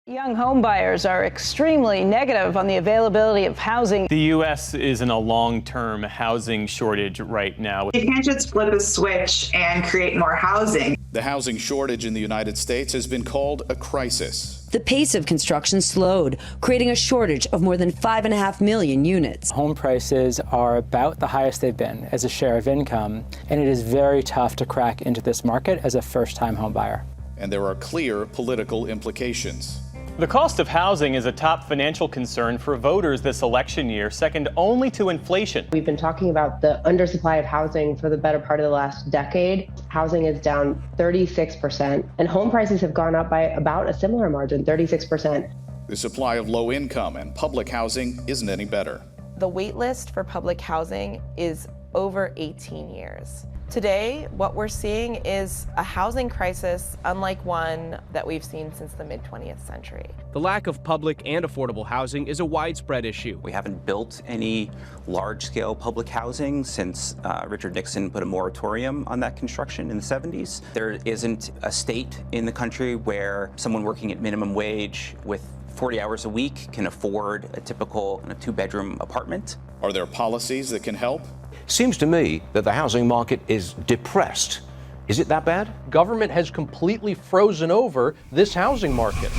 Young home buyers are extremely negative on the availability of housing. The U.S. is in a long-term housing shortage right now. You can't just flip a switch and create more housing. The housing shortage in the United States has been called a crisis. The pace of construction slowed, creating a shortage of more than 5.5 million units. Home prices are about the highest they've been as a share of income, and it is very tough to crack into this market as a first-time home buyer. And there are clear political implications. The cost of housing is a top financial concern for voters this election year, second only to inflation. We've been talking about the undersupply of housing for the better part of the last decade. Housing is down 36%, and home prices have gone up by about a similar margin, 36%. The supply of low income and public housing isn't any better. The wait list for public housing is over 18 years. Today, what we're seeing is a housing crisis unlike one that we've seen since the mid-20th century. The lack of public and affordable housing is a widespread issue. We haven't built any large-scale public housing since Richard Nixon put a moratorium on that construction in the 70s. There isn't a state in the country where someone working at minimum wage with 40 hours a week can afford a typical two-bedroom apartment. Are there policies that can help? Seems to me that the housing market is depressed. Is it that bad? Government has completely frozen over this housing market.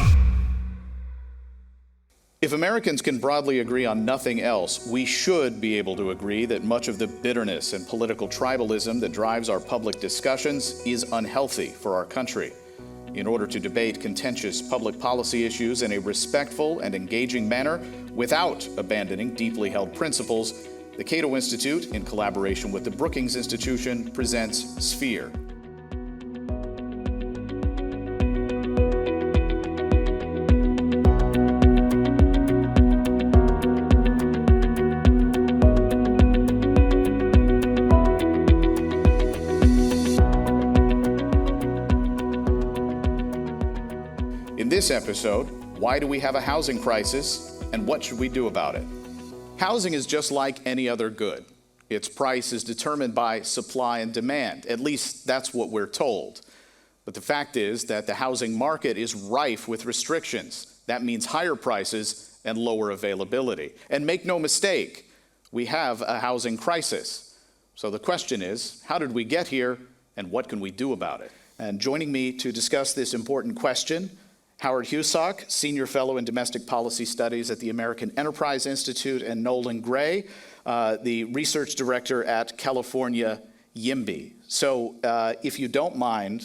If Americans can broadly agree on nothing else, we should be able to agree that much of the bitterness and political tribalism that drives our public discussions is unhealthy for our country. In order to debate contentious public policy issues in a respectful and engaging manner without abandoning deeply held principles, the Cato Institute, in collaboration with the Brookings Institution, presents Sphere. In this episode, why do we have a housing crisis and what should we do about it? Housing is just like any other good. Its price is determined by supply and demand. At least that's what we're told. But the fact is that the housing market is rife with restrictions. That means higher prices and lower availability. And make no mistake, we have a housing crisis. So the question is, how did we get here and what can we do about it? And joining me to discuss this important question, Howard Husock, Senior Fellow in Domestic Policy Studies at the American Enterprise Institute, and Nolan Gray, the Research Director at California YIMBY. So if you don't mind,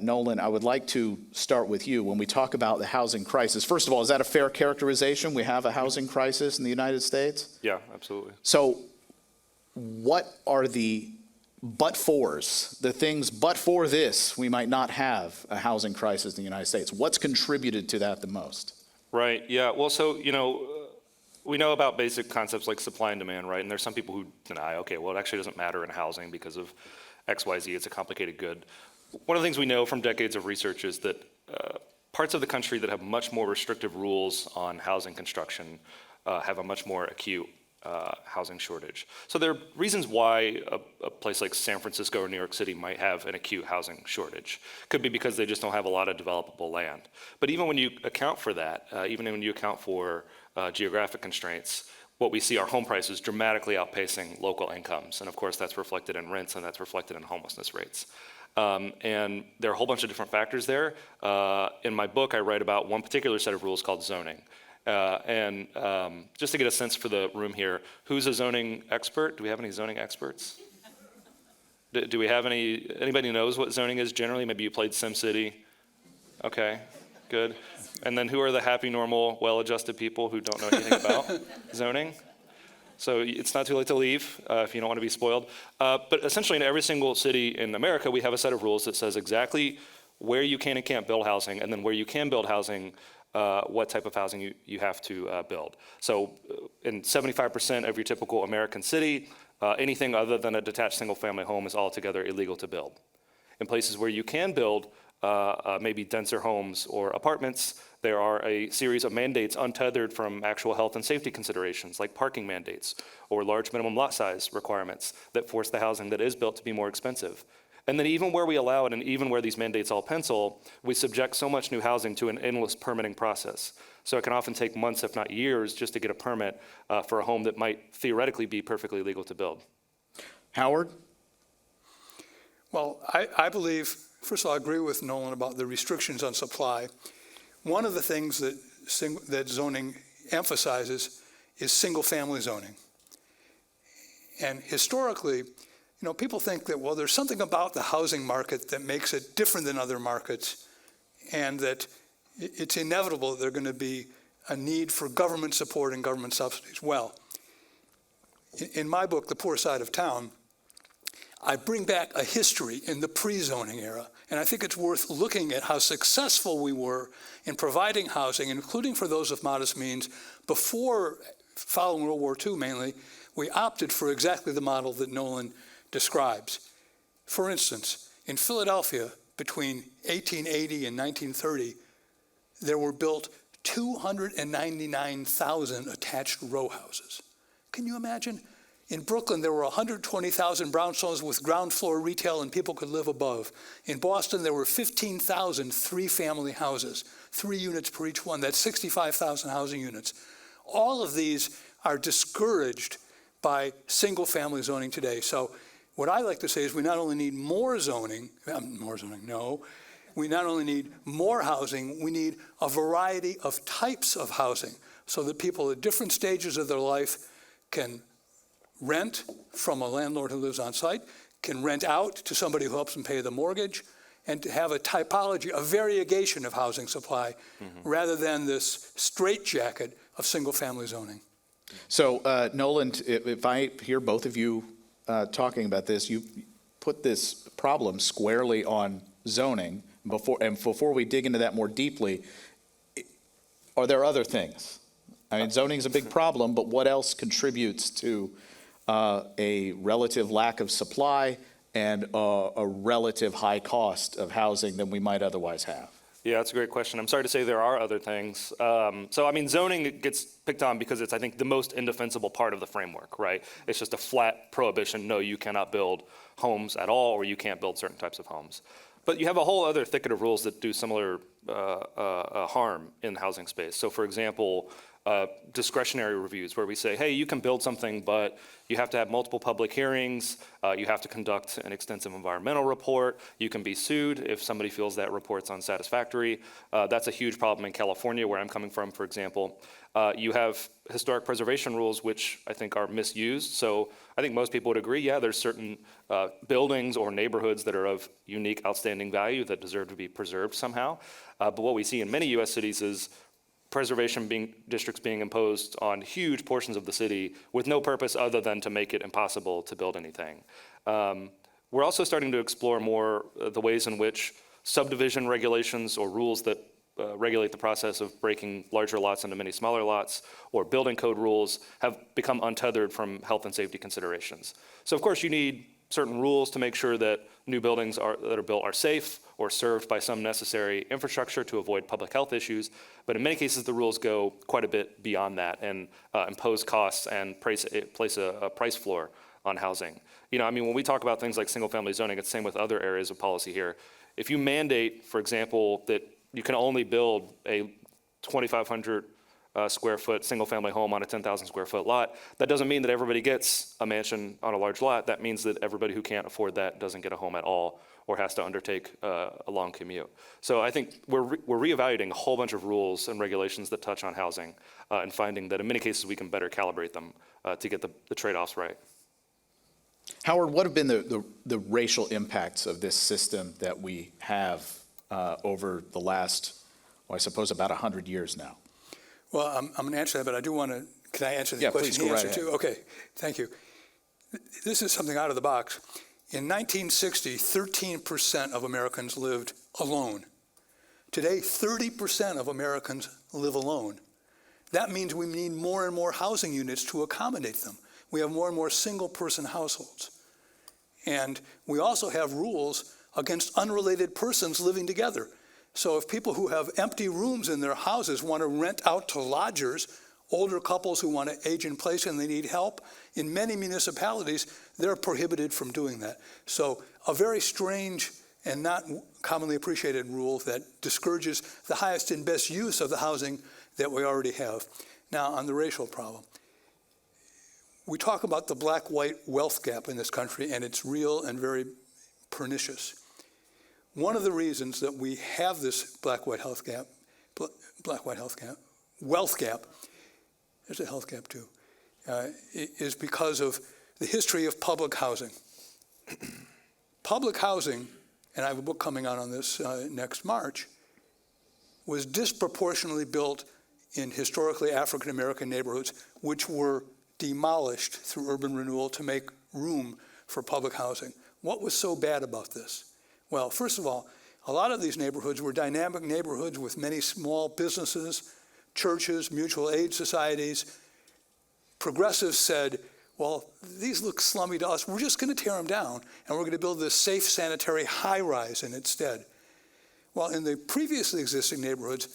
Nolan, I would like to start with you. When we talk about the housing crisis, first of all, is that a fair characterization? We have a housing crisis in the United States? Yeah, absolutely. So what are the but-fors, the things, but for this, we might not have a housing crisis in the United States? What's contributed to that the most? Right, yeah, well, so, we know about basic concepts like supply and demand, right? And there's some people who deny, okay, well, it actually doesn't matter in housing because of X, Y, Z, it's a complicated good. One of the things we know from decades of research is that parts of the country that have much more restrictive rules on housing construction have a much more acute housing shortage. So there are reasons why a place like San Francisco or New York City might have an acute housing shortage. Could be because they just don't have a lot of developable land. But even when you account for that, even when you account for geographic constraints, what we see are home prices dramatically outpacing local incomes. And of course, that's reflected in rents and that's reflected in homelessness rates. And there are a whole bunch of different factors there. In my book, I write about one particular set of rules called zoning. Just to get a sense for the room here, who's a zoning expert? Do we have any zoning experts? Do we have anybody knows what zoning is generally? Maybe you played SimCity. Okay, good. And then who are the happy, normal, well-adjusted people who don't know anything about zoning? So it's not too late to leave if you don't want to be spoiled. But essentially in every single city in America, we have a set of rules that says exactly where you can and can't build housing, and then where you can build housing, what type of housing you have to build. So in 75% of your typical American city, anything other than a detached single-family home is altogether illegal to build. In places where you can build maybe denser homes or apartments, there are a series of mandates untethered from actual health and safety considerations, like parking mandates or large minimum lot size requirements that force the housing that is built to be more expensive. And then even where we allow it and even where these mandates all pencil, we subject so much new housing to an endless permitting process. So it can often take months, if not years, just to get a permit for a home that might theoretically be perfectly legal to build. Howard? Well, I believe, first of all, I agree with Nolan about the restrictions on supply. One of the things that zoning emphasizes is single-family zoning. And historically, people think that, well, there's something about the housing market that makes it different than other markets, and that it's inevitable that there's going to be a need for government support and government subsidies. Well, in my book, The Poor Side of Town, I bring back a history in the pre-zoning era, and I think it's worth looking at how successful we were in providing housing, including for those of modest means. Before, following World War II mainly, we opted for exactly the model that Nolan describes. For instance, in Philadelphia, between 1880 and 1930, there were built 299,000 attached row houses. Can you imagine? In Brooklyn, there were 120,000 brownstones with ground floor retail and people could live above. In Boston, there were 15,000 three-family houses, 3 units per each one. That's 65,000 housing units. All of these are discouraged by single-family zoning today. So what I like to say is we not only need more zoning, we not only need more housing, we need a variety of types of housing so that people at different stages of their life can rent from a landlord who lives on site, can rent out to somebody who helps them pay the mortgage, and to have a typology, a variegation of housing supply, rather than this straitjacket of single-family zoning. So, Nolan, if I hear both of you talking about this, you put this problem squarely on zoning. Before we dig into that more deeply, are there other things? I mean, zoning is a big problem, but what else contributes to a relative lack of supply and a relative high cost of housing than we might otherwise have? Yeah, that's a great question. I'm sorry to say there are other things. So, I mean, zoning gets picked on because it's, I think, the most indefensible part of the framework, right? It's just a flat prohibition. No, you cannot build homes at all, or you can't build certain types of homes. But you have a whole other thicket of rules that do similar harm in the housing space. So, for example, discretionary reviews where we say, hey, you can build something, but you have to have multiple public hearings, you have to conduct an extensive environmental report, you can be sued if somebody feels that report's unsatisfactory. That's a huge problem in California, where I'm coming from, for example. You have historic preservation rules, which I think are misused. So I think most people would agree, yeah, there's certain buildings or neighborhoods that are of unique, outstanding value that deserve to be preserved somehow. But what we see in many U.S. cities is preservation districts being imposed on huge portions of the city with no purpose other than to make it impossible to build anything. We're also starting to explore more the ways in which subdivision regulations or rules that regulate the process of breaking larger lots into many smaller lots, or building code rules, have become untethered from health and safety considerations. So of course you need certain rules to make sure that new buildings that are built are safe or served by some necessary infrastructure to avoid public health issues. But in many cases, the rules go quite a bit beyond that and impose costs and place a price floor on housing. You know, I mean, when we talk about things like single-family zoning, it's the same with other areas of policy here. If you mandate, for example, that you can only build a 2,500 square foot single-family home on a 10,000 square foot lot, that doesn't mean that everybody gets a mansion on a large lot. That means that everybody who can't afford that doesn't get a home at all, or has to undertake a long commute. So I think we're reevaluating a whole bunch of rules and regulations that touch on housing, and finding that in many cases we can better calibrate them to get the trade-offs right. Howard, what have been the racial impacts of this system that we have over the last, well, I suppose about 100 years now? Well, I'm going to answer that, but I do want to, can I answer the question? Please go right ahead. Okay, thank you. This is something out of the box. In 1960, 13% of Americans lived alone. Today, 30% of Americans live alone. That means we need more and more housing units to accommodate them. We have more and more single-person households. And we also have rules against unrelated persons living together. So if people who have empty rooms in their houses want to rent out to lodgers, older couples who want to age in place and they need help. In many municipalities, they're prohibited from doing that. So a very strange and not commonly appreciated rule that discourages the highest and best use of the housing that we already have. Now, on the racial problem, we talk about the black-white wealth gap in this country, and it's real and very pernicious. One of the reasons that we have this wealth gap, there's a health gap too, is because of the history of public housing. Public housing, and I have a book coming out on this next March, was disproportionately built in historically African-American neighborhoods, which were demolished through urban renewal to make room for public housing. What was so bad about this? Well, first of all, a lot of these neighborhoods were dynamic neighborhoods with many small businesses, churches, mutual aid societies. Progressives said, well, these look slummy to us. We're just going to tear them down, and we're going to build this safe, sanitary high-rise in its stead. Well, in the previously existing neighborhoods,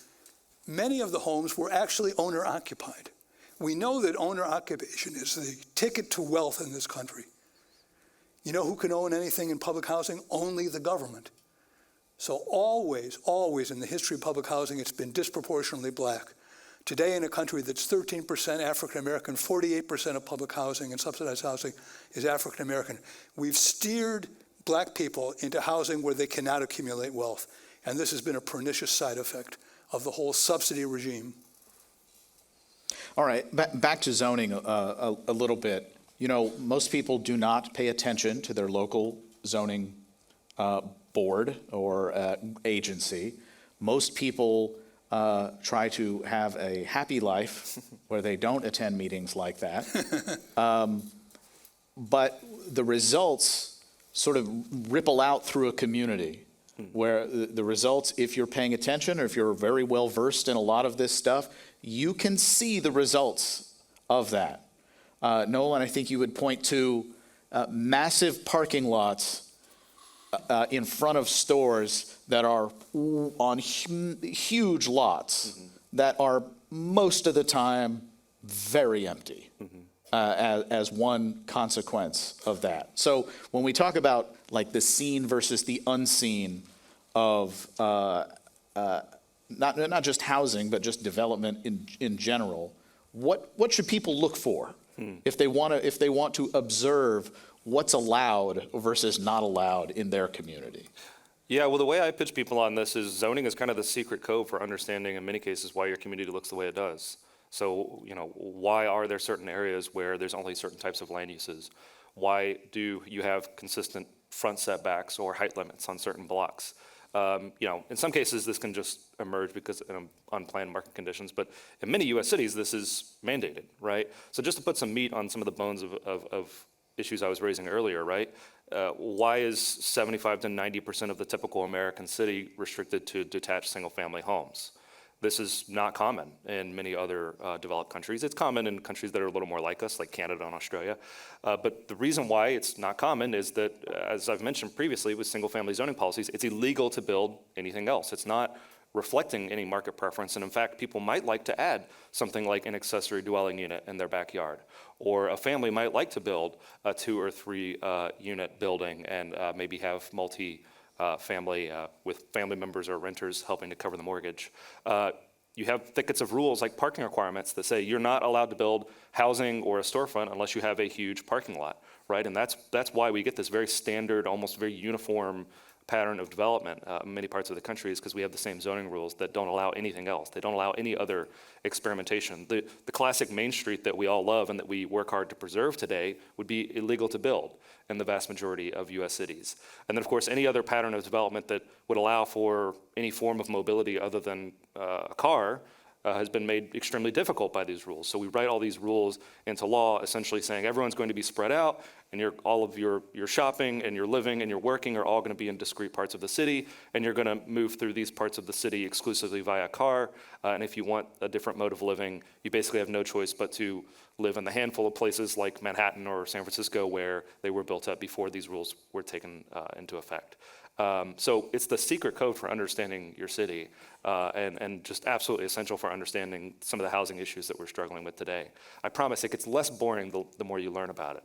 many of the homes were actually owner-occupied. We know that owner occupation is the ticket to wealth in this country. You know who can own anything in public housing? Only the government. So always, always in the history of public housing, it's been disproportionately black. Today in a country that's 13% African-American, 48% of public housing and subsidized housing is African-American. We've steered black people into housing where they cannot accumulate wealth. And this has been a pernicious side effect of the whole subsidy regime. All right, back to zoning a little bit. You know, most people do not pay attention to their local zoning board or agency. Most people try to have a happy life where they don't attend meetings like that. But the results sort of ripple out through a community where the results, if you're paying attention or if you're very well versed in a lot of this stuff, you can see the results of that. Nolan, I think you would point to massive parking lots in front of stores that are on huge lots that are most of the time very empty as one consequence of that. So when we talk about like the seen versus the unseen of not just housing, but just development in general, what should people look for if they want to observe what's allowed versus not allowed in their community? Yeah, well, the way I pitch people on this is zoning is kind of the secret code for understanding, in many cases, why your community looks the way it does. So, you know, why are there certain areas where there's only certain types of land uses? Why do you have consistent front setbacks or height limits on certain blocks? You know, in some cases, this can just emerge because of unplanned market conditions, but in many U.S. cities, this is mandated, right? So just to put some meat on some of the bones of issues I was raising earlier, right? Why is 75 to 90% of the typical American city restricted to detached single-family homes? This is not common in many other developed countries. It's common in countries that are a little more like us, like Canada and Australia. But the reason why it's not common is that, as I've mentioned previously with single-family zoning policies, it's illegal to build anything else. It's not reflecting any market preference. And in fact, people might like to add something like an accessory dwelling unit in their backyard. Or a family might like to build a 2 or 3 unit building and maybe have family with family members or renters helping to cover the mortgage. You have thickets of rules like parking requirements that say you're not allowed to build housing or a storefront unless you have a huge parking lot, right? And that's why we get this very standard, almost very uniform pattern of development in many parts of the country, is because we have the same zoning rules that don't allow anything else. They don't allow any other experimentation. The classic Main Street that we all love and that we work hard to preserve today would be illegal to build in the vast majority of U.S. cities. And then, of course, any other pattern of development that would allow for any form of mobility other than a car has been made extremely difficult by these rules. So we write all these rules into law, essentially saying everyone's going to be spread out, and all of your shopping and your living and your working are all going to be in discrete parts of the city, and you're going to move through these parts of the city exclusively via car. And if you want a different mode of living, you basically have no choice but to live in the handful of places like Manhattan or San Francisco where they were built up before these rules were taken into effect. So it's the secret code for understanding your city, and just absolutely essential for understanding some of the housing issues that we're struggling with today. I promise it gets less boring the more you learn about it.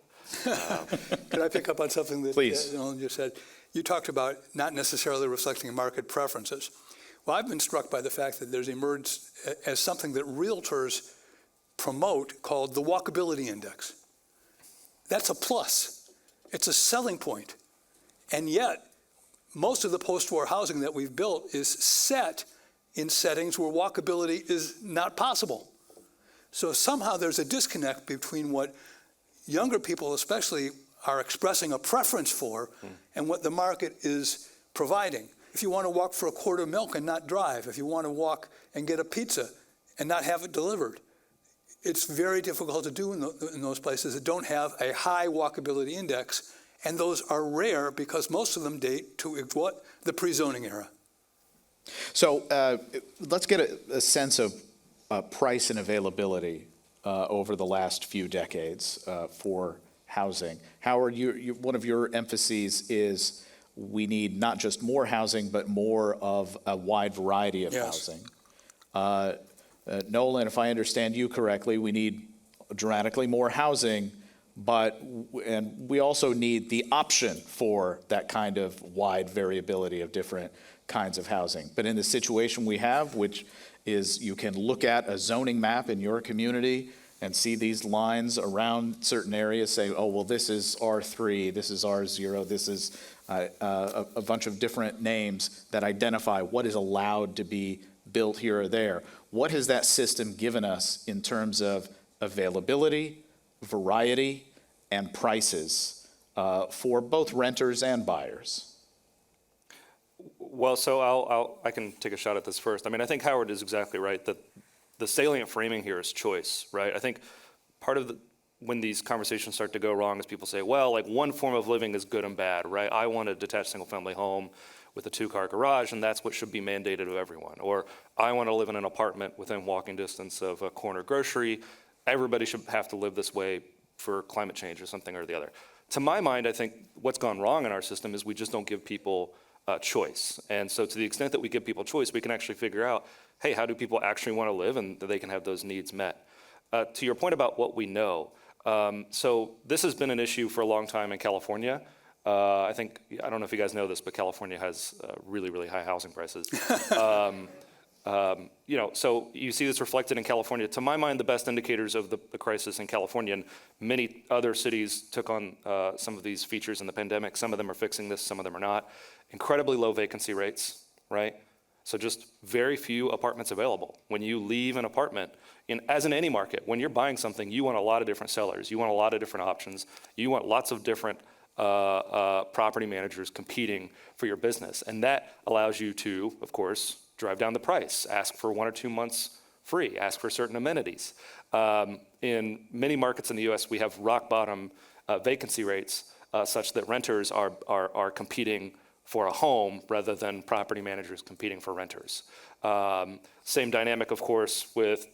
Can I pick up on something that Please. Nolan just said? You talked about not necessarily reflecting market preferences. Well, I've been struck by the fact that there's emerged as something that realtors promote called the walkability index. That's a plus. It's a selling point. And yet, most of the post-war housing that we've built is set in settings where walkability is not possible. So somehow there's a disconnect between what younger people especially are expressing a preference for and what the market is providing. If you want to walk for a quart of milk and not drive, if you want to walk and get a pizza and not have it delivered, it's very difficult to do in those places that don't have a high walkability index, and those are rare because most of them date to what? The pre-zoning era. So let's get a sense of price and availability over the last few decades for housing. Howard, one of your emphases is we need not just more housing, but more of a wide variety of housing. Nolan, if I understand you correctly, we need dramatically more housing, and we also need the option for that kind of wide variability of different kinds of housing. But in the situation we have, which is you can look at a zoning map in your community and see these lines around certain areas, say, oh, well, this is R3, this is R0, this is a bunch of different names that identify what is allowed to be built here or there. What has that system given us in terms of availability, variety, and prices for both renters and buyers? Well, so I can take a shot at this first. I mean, I think Howard is exactly right that the salient framing here is choice, right? I think part of when these conversations start to go wrong is people say, well, like one form of living is good and bad, right? I want a detached single-family home with a 2-car garage, and that's what should be mandated of everyone. Or I want to live in an apartment within walking distance of a corner grocery. Everybody should have to live this way for climate change or something or the other. To my mind, I think what's gone wrong in our system is we just don't give people choice. And so to the extent that we give people choice, we can actually figure out, hey, how do people actually want to live, and that they can have those needs met. To your point about what we know, so this has been an issue for a long time in California. I don't know if you guys know this, but California has really, really high housing prices. So you see this reflected in California. To my mind, the best indicators of the crisis in California, and many other cities took on some of these features in the pandemic. Some of them are fixing this, some of them are not. Incredibly low vacancy rates, right? So just very few apartments available. When you leave an apartment, as in any market, when you're buying something, you want a lot of different sellers. You want a lot of different options. You want lots of different property managers competing for your business. And that allows you to, of course, drive down the price, ask for 1 or 2 months free, ask for certain amenities. In many markets in the US, we have rock bottom vacancy rates such that renters are competing for a home rather than property managers competing for renters. Same dynamic, of course, with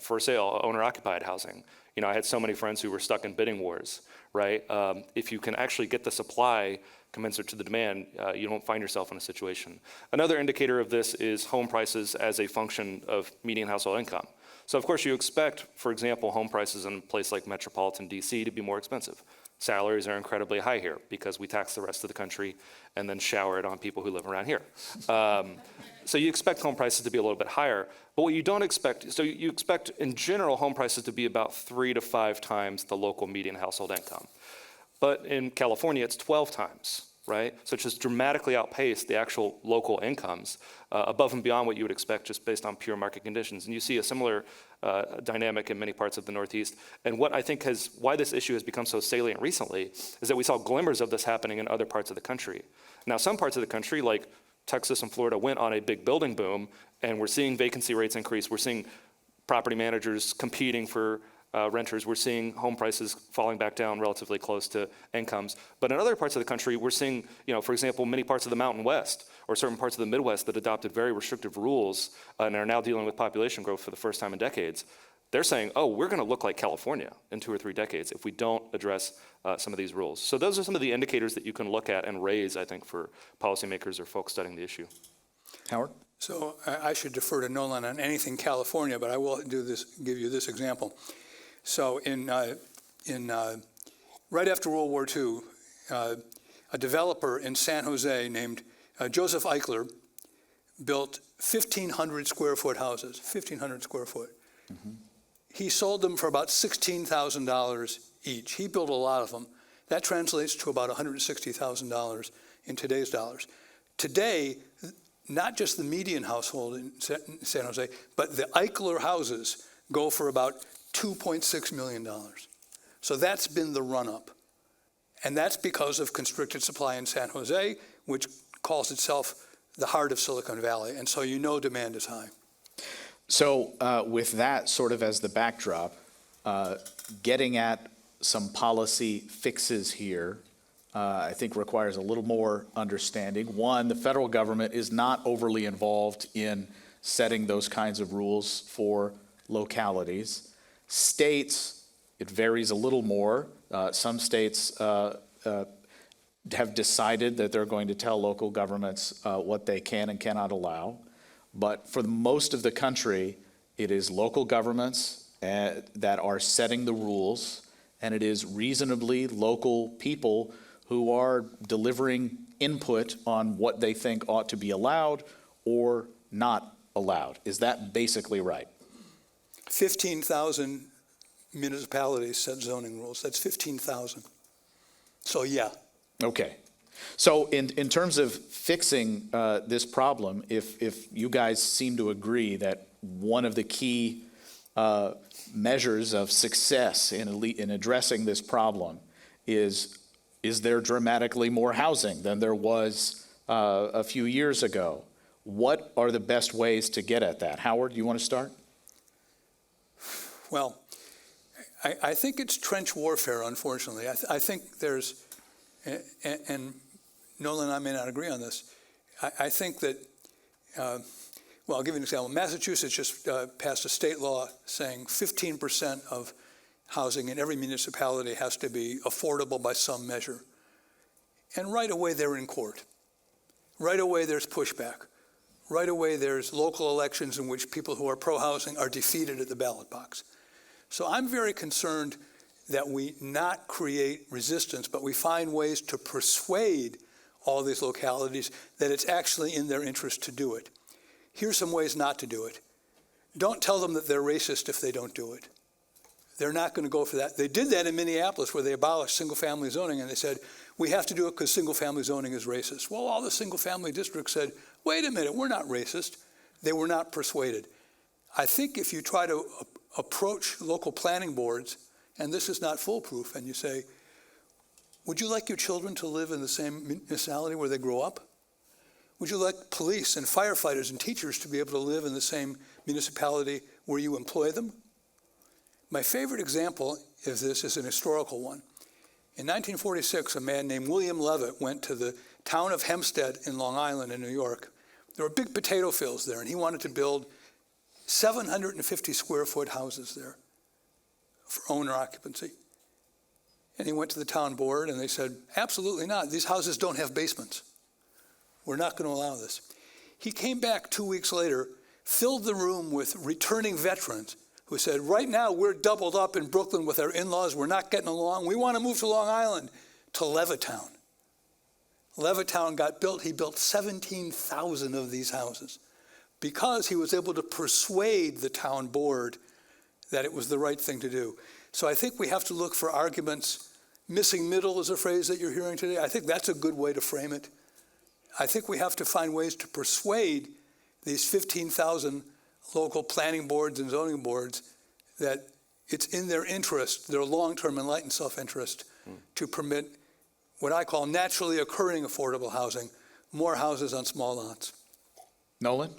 for sale, owner-occupied housing. I had so many friends who were stuck in bidding wars, right? If you can actually get the supply commensurate to the demand, you don't find yourself in a situation. Another indicator of this is home prices as a function of median household income. So of course you expect, for example, home prices in a place like metropolitan DC to be more expensive. Salaries are incredibly high here because we tax the rest of the country and then shower it on people who live around here. So you expect home prices to be a little bit higher, but what you don't expect, so you expect in general home prices to be about 3 to 5 times the local median household income. But in California, it's 12 times, right? So it's just dramatically outpaced the actual local incomes above and beyond what you would expect just based on pure market conditions. And you see a similar dynamic in many parts of the Northeast. And what I think why this issue has become so salient recently is that we saw glimmers of this happening in other parts of the country. Now, some parts of the country, like Texas and Florida, went on a big building boom, and we're seeing vacancy rates increase. We're seeing property managers competing for renters. We're seeing home prices falling back down relatively close to incomes. But in other parts of the country, we're seeing, for example, many parts of the Mountain West or certain parts of the Midwest that adopted very restrictive rules and are now dealing with population growth for the first time in decades. they're saying, oh, we're going to look like California in 2 or 3 decades if we don't address some of these rules. So those are some of the indicators that you can look at and raise, I think, for policymakers or folks studying the issue. Howard? So I should defer to Nolan on anything California, but I will give you this example. So right after World War II, a developer in San Jose named Joseph Eichler built 1,500 square foot houses, 1,500 square foot. Mm-hmm. He sold them for about $16,000 each. He built a lot of them. That translates to about $160,000 in today's dollars. Today, not just the median household in San Jose, but the Eichler houses go for about $2.6 million. So that's been the run-up. And that's because of constricted supply in San Jose, which calls itself the heart of Silicon Valley. And so demand is high. So with that sort of as the backdrop, getting at some policy fixes here, I think requires a little more understanding. One, the federal government is not overly involved in setting those kinds of rules for localities. States, it varies a little more. Some states have decided that they're going to tell local governments what they can and cannot allow. But for most of the country, it is local governments that are setting the rules, and it is reasonably local people who are delivering input on what they think ought to be allowed or not allowed. Is that basically right? 15,000 municipalities set zoning rules. That's 15,000. So yeah. Okay. So in terms of fixing this problem, if you guys seem to agree that one of the key measures of success in addressing this problem is there dramatically more housing than there was a few years ago? What are the best ways to get at that? Howard, you want to start? Well, I think it's trench warfare, unfortunately. I think there's, and Nolan and I may not agree on this, I think that, well, I'll give you an example. Massachusetts just passed a state law saying 15% of housing in every municipality has to be affordable by some measure. And right away they're in court. Right away there's pushback. Right away there's local elections in which people who are pro-housing are defeated at the ballot box. So I'm very concerned that we not create resistance, but we find ways to persuade all these localities that it's actually in their interest to do it. Here's some ways not to do it. Don't tell them that they're racist if they don't do it. They're not going to go for that. They did that in Minneapolis where they abolished single-family zoning, and they said, we have to do it because single-family zoning is racist. Well, all the single-family districts said, wait a minute, we're not racist. They were not persuaded. I think if you try to approach local planning boards, and this is not foolproof, and you say, would you like your children to live in the same municipality where they grow up? Would you like police and firefighters and teachers to be able to live in the same municipality where you employ them? My favorite example of this is an historical one. In 1946, a man named William Levitt went to the town of Hempstead in Long Island in New York. There were big potato fields there, and he wanted to build 750 square foot houses there for owner occupancy. And he went to the town board and they said, absolutely not. These houses don't have basements. We're not going to allow this. He came back 2 weeks later, filled the room with returning veterans who said, right now we're doubled up in Brooklyn with our in-laws. We're not getting along. We want to move to Long Island, to Levittown. Levittown got built. He built 17,000 of these houses because he was able to persuade the town board that it was the right thing to do. So I think we have to look for arguments. Missing middle is a phrase that you're hearing today. I think that's a good way to frame it. I think we have to find ways to persuade these 15,000 local planning boards and zoning boards that it's in their interest, their long-term enlightened self-interest, to permit what I call naturally occurring affordable housing, more houses on small lots. Nolan?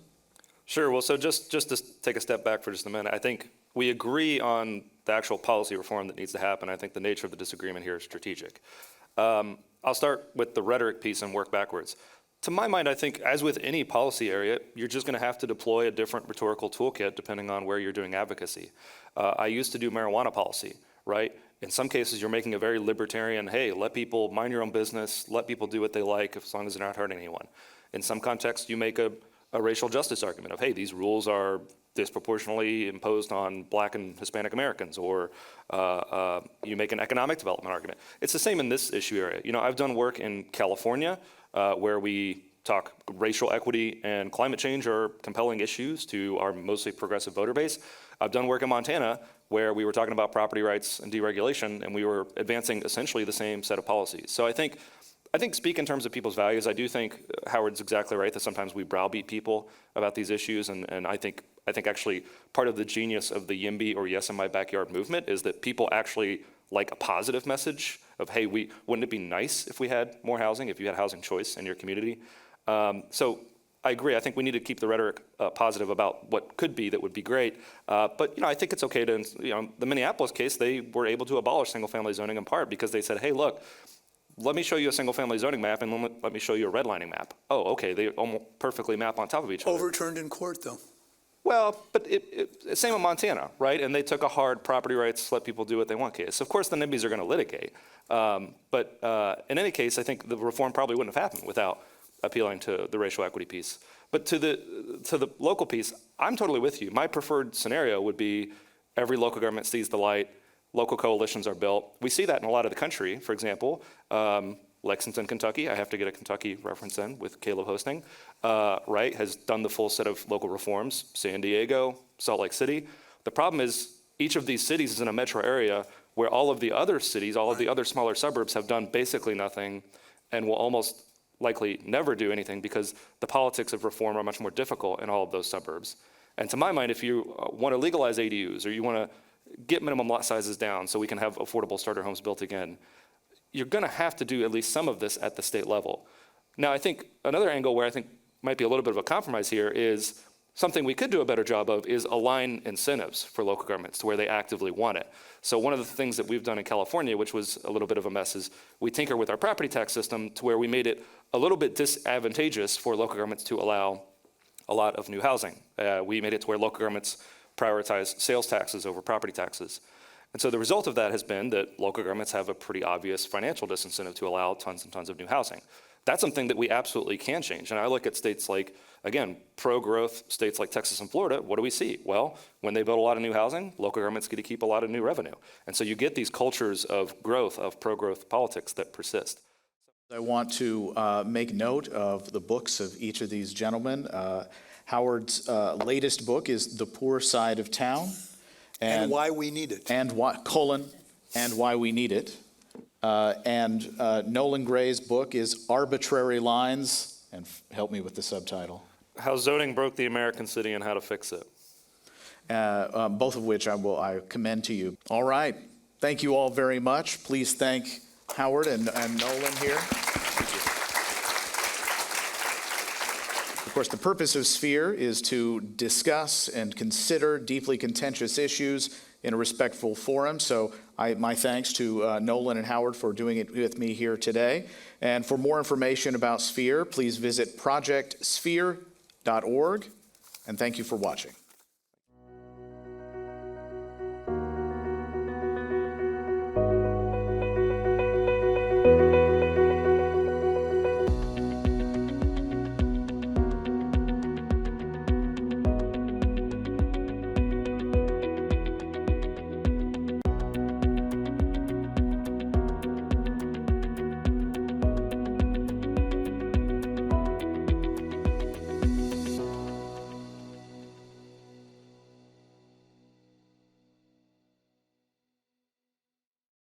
Sure. Well, so just to take a step back for just a minute, I think we agree on the actual policy reform that needs to happen. I think the nature of the disagreement here is strategic. I'll start with the rhetoric piece and work backwards. To my mind, I think, as with any policy area, you're just going to have to deploy a different rhetorical toolkit depending on where you're doing advocacy. I used to do marijuana policy, right? In some cases, you're making a very libertarian, hey, let people mind your own business, let people do what they like as long as they're not hurting anyone. In some contexts, you make a racial justice argument of, hey, these rules are disproportionately imposed on Black and Hispanic Americans, or you make an economic development argument. It's the same in this issue area. You know, I've done work in California where we talk racial equity and climate change are compelling issues to our mostly progressive voter base. I've done work in Montana where we were talking about property rights and deregulation, and we were advancing essentially the same set of policies. So I think speak in terms of people's values. I do think Howard's exactly right that sometimes we browbeat people about these issues, and I think actually part of the genius of the YIMBY or Yes in My Backyard movement is that people actually like a positive message of, hey, wouldn't it be nice if we had more housing, if you had housing choice in your community? So I agree. I think we need to keep the rhetoric positive about what could be that would be great. But I think it's okay to, the Minneapolis case, they were able to abolish single-family zoning in part because they said, hey, look, let me show you a single-family zoning map and let me show you a redlining map. Oh, okay, they almost perfectly map on top of each other. Overturned in court, though. Well, but same in Montana, right? And they took a hard property rights, let people do what they want case. Of course, the NIMBYs are going to litigate. But in any case, I think the reform probably wouldn't have happened without appealing to the racial equity piece. But to the local piece, I'm totally with you. My preferred scenario would be every local government sees the light, local coalitions are built. We see that in a lot of the country. For example, Lexington, Kentucky, I have to get a Kentucky reference in with Caleb hosting, right, has done the full set of local reforms. San Diego, Salt Lake City. The problem is each of these cities is in a metro area where all of the other cities, all of the other smaller suburbs have done basically nothing and will almost likely never do anything because the politics of reform are much more difficult in all of those suburbs. And to my mind, if you want to legalize ADUs or you want to get minimum lot sizes down so we can have affordable starter homes built again, you're going to have to do at least some of this at the state level. Now, I think another angle where I think might be a little bit of a compromise here is something we could do a better job of is align incentives for local governments to where they actively want it. So one of the things that we've done in California, which was a little bit of a mess, is we tinker with our property tax system to where we made it a little bit disadvantageous for local governments to allow a lot of new housing. We made it to where local governments prioritize sales taxes over property taxes. And so the result of that has been that local governments have a pretty obvious financial disincentive to allow tons and tons of new housing. That's something that we absolutely can change. And I look at states like, again, pro-growth states like Texas and Florida. What do we see? Well, when they build a lot of new housing, local governments get to keep a lot of new revenue. And so you get these cultures of growth, of pro-growth politics that persist. I want to make note of the books of each of these gentlemen. Howard's latest book is The Poor Side of Town. And Why We Need It. And Why We Need It. And Nolan Gray's book is Arbitrary Lines, and help me with the subtitle. How Zoning Broke the American City and How to Fix It. Both of which I commend to you. All right. Thank you all very much. Please thank Howard and Nolan here. Of course, the purpose of Sphere is to discuss and consider deeply contentious issues in a respectful forum. So my thanks to Nolan and Howard for doing it with me here today. And for more information about Sphere, please visit projectsphere.org. And thank you for watching.